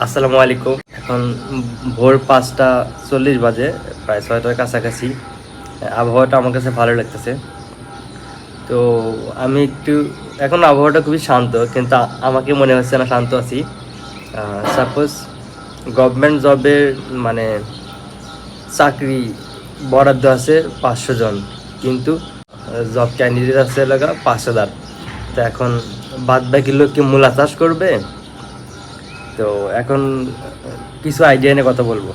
আসসালামু আলাইকুম। এখন ভোর 5:40 বাজে, প্রায় 6টার কাছাকাছি। আবহাওয়াটা আমার কাছে ভালো লাগতেছে। তো আমি একটু এখন আবহাওয়াটা খুবই শান্ত, কিন্তু আমাকে মনে হচ্ছে না শান্ত আছি। সাপোজ গভর্নমেন্ট জবের মানে চাকরি বরাদ্দ আছে 500 জন, কিন্তু জব ক্যান্ডিডেট আছে লাগা 5,000। তো এখন বাদ বাকি লোক কি মূলা চাষ করবে? তো এখন কিছু আইডিয়া নিয়ে কথা বলবো।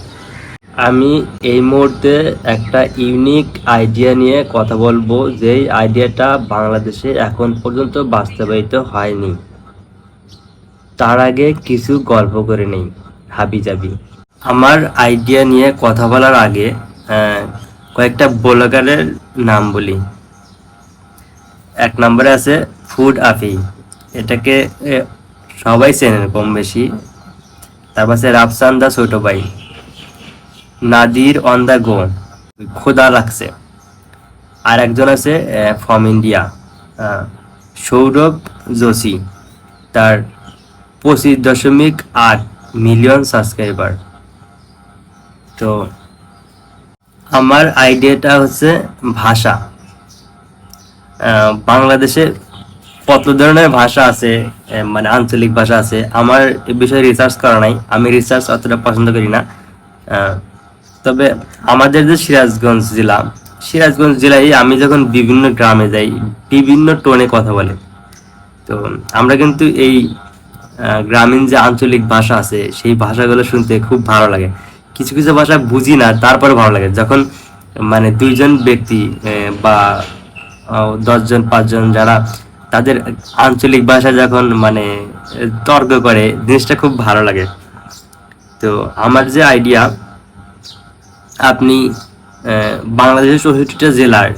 আমি এই মুহূর্তে একটা ইউনিক আইডিয়া নিয়ে কথা বলবো, যেই আইডিয়াটা বাংলাদেশে এখন পর্যন্ত বাস্তবায়িত হয়নি। তার আগে কিছু গল্প করে নেই হাবিজাবি। আমার আইডিয়া নিয়ে কথা বলার আগে কয়েকটা ব্লগারের নাম বলি। এক নম্বরে আছে ফুড আফি, এটাকে সবাই চেনেন কম বেশি। তারপর আছে রাফসান দা ছোট ভাই, নাদির অন দ্য গো, খোদা লাগছে। আর একজন আছে ফ্রম ইন্ডিয়া, সৌরভ যোশী, তার 25.8 মিলিয়ন সাবস্ক্রাইবার। তো আমার আইডিয়াটা হচ্ছে ভাষা। বাংলাদেশে কত ধরনের ভাষা আছে, মানে আঞ্চলিক ভাষা আছে। আমার এ বিষয়ে রিসার্চ করা নাই, আমি রিসার্চ অতটা পছন্দ করি না। তবে আমাদের যে সিরাজগঞ্জ জেলায় আমি যখন বিভিন্ন গ্রামে যাই, বিভিন্ন টোনে কথা বলে। তো আমরা কিন্তু এই গ্রামীণ যে আঞ্চলিক ভাষা আছে, সেই ভাষাগুলো শুনতে খুব ভালো লাগে। কিছু কিছু ভাষা বুঝি না, তারপরে ভালো লাগে যখন মানে দুইজন ব্যক্তি বা 10 জন 5 জন যারা তাদের আঞ্চলিক ভাষা যখন মানে তর্ক করে, জিনিসটা খুব ভালো লাগে। তো আমার যে আইডিয়া, আপনি বাংলাদেশের 64টা জেলার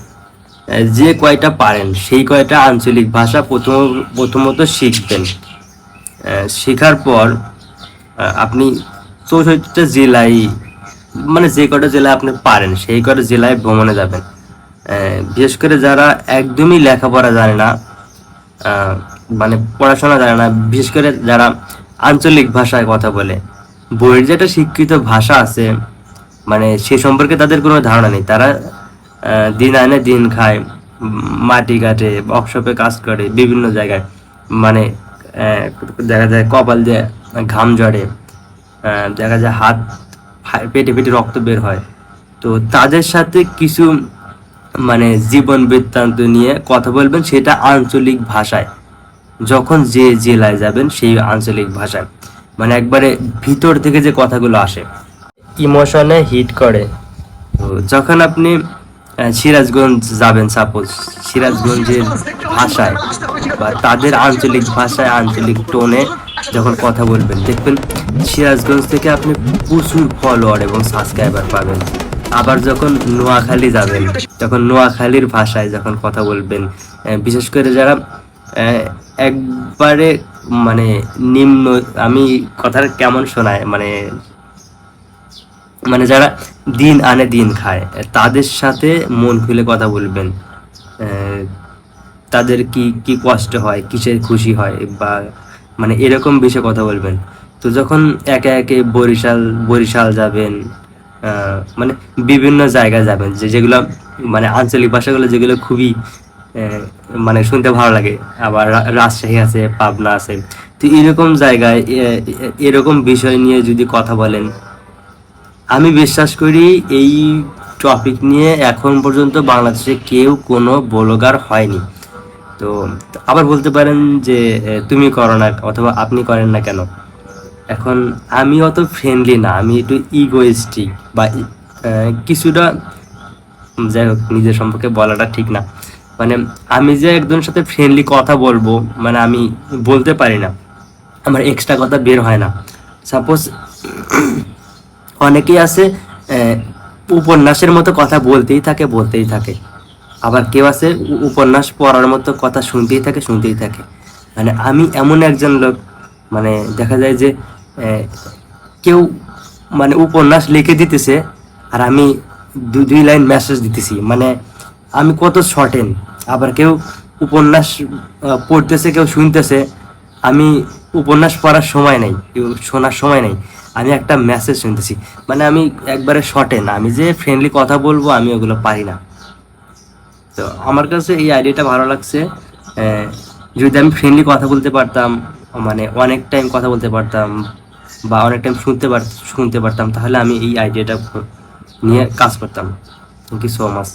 যে কয়টা পারেন সেই কয়টা আঞ্চলিক ভাষা প্রথমত শিখবেন। শেখার পর আপনি 64টা জেলায়, মানে যে কটা জেলায় আপনি পারেন সেই কটা জেলায় ভ্রমণে যাবেন। বিশেষ করে যারা একদমই লেখাপড়া জানে না, মানে পড়াশোনা জানে না, বিশেষ করে যারা আঞ্চলিক ভাষায় কথা বলে, বইয়ের যেটা স্বীকৃত ভাষা আছে মানে সে সম্পর্কে তাদের কোনো ধারণা নেই। তারা দিন আনে দিন খায়, মাটি কাটে, ওয়ার্কশপে কাজ করে, বিভিন্ন জায়গায় মানে দেখা যায় কপাল দিয়ে ঘাম ঝরে, দেখা যায় হাত পেটে পেটে রক্ত বের হয়। তো তাদের সাথে কিছু মানে জীবন বৃত্তান্ত নিয়ে কথা বলবেন, সেটা আঞ্চলিক ভাষায়। যখন যে জেলায় যাবেন সেই আঞ্চলিক ভাষায়, মানে একবারে ভিতর থেকে যে কথাগুলো আসে, ইমোশনে হিট করে। তো যখন আপনি সিরাজগঞ্জ যাবেন, সাপোজ সিরাজগঞ্জের ভাষায় বা তাদের আঞ্চলিক ভাষায়, আঞ্চলিক টোনে যখন কথা বলবেন, দেখবেন সিরাজগঞ্জ থেকে আপনি প্রচুর ফলোয়ার এবং সাবস্ক্রাইবার পাবেন। আবার যখন নোয়াখালী যাবেন, তখন নোয়াখালীর ভাষায় যখন কথা বলবেন, বিশেষ করে যারা একবারে মানে নিম্ন, আমি কথাটা কেমন শোনায়, মানে মানে যারা দিন আনে দিন খায়, তাদের সাথে মন খুলে কথা বলবেন। তাদের কি কি কষ্ট হয়, কিসে খুশি হয়, বা মানে এরকম বিষয়ে কথা বলবেন। তো যখন একে একে বরিশাল যাবেন, মানে বিভিন্ন জায়গায় যাবেন, যেগুলো মানে আঞ্চলিক ভাষাগুলো যেগুলো খুবই মানে শুনতে ভালো লাগে। আবার রাজশাহী আছে, পাবনা আছে। তো এরকম জায়গায় এরকম বিষয় নিয়ে যদি কথা বলেন, আমি বিশ্বাস করি এই টপিক নিয়ে এখন পর্যন্ত বাংলাদেশে কেউ কোনো ব্লগার হয়নি। তো আবার বলতে পারেন যে তুমি করো না, অথবা আপনি করেন না কেন। এখন আমি অত ফ্রেন্ডলি না, আমি একটু ইগোইস্টিক বা কিছুটা, যাই হোক, নিজের সম্পর্কে বলাটা ঠিক না। মানে আমি যে একজনের সাথে ফ্রেন্ডলি কথা বলবো, মানে আমি বলতে পারি না, আমার এক্সট্রা কথা বের হয় না। সাপোজ অনেকেই আছে উপন্যাসের মতো কথা বলতেই থাকে। আবার কেউ আছে উপন্যাস পড়ার মতো কথা শুনতেই থাকে। মানে আমি এমন একজন লোক, মানে দেখা যায় যে কেউ মানে উপন্যাস লিখে দিতেছে আর আমি দুই লাইন মেসেজ দিতেছি, মানে আমি কত শর্টেন। আবার কেউ উপন্যাস পড়তেছে, কেউ শুনতেছে, আমি উপন্যাস পড়ার সময় নেই, শোনার সময় নেই, আমি একটা মেসেজ শুনতেছি। মানে আমি একবারে শর্টে না, আমি যে ফ্রেন্ডলি কথা বলবো আমি ওগুলো পারি না। তো আমার কাছে এই আইডিয়াটা ভালো লাগছে। যদি আমি ফ্রেন্ডলি কথা বলতে পারতাম, মানে অনেক টাইম কথা বলতে পারতাম বা অনেক টাইম শুনতে পারতাম, তাহলে আমি এই আইডিয়াটা নিয়ে কাজ করতাম। Thank you so much.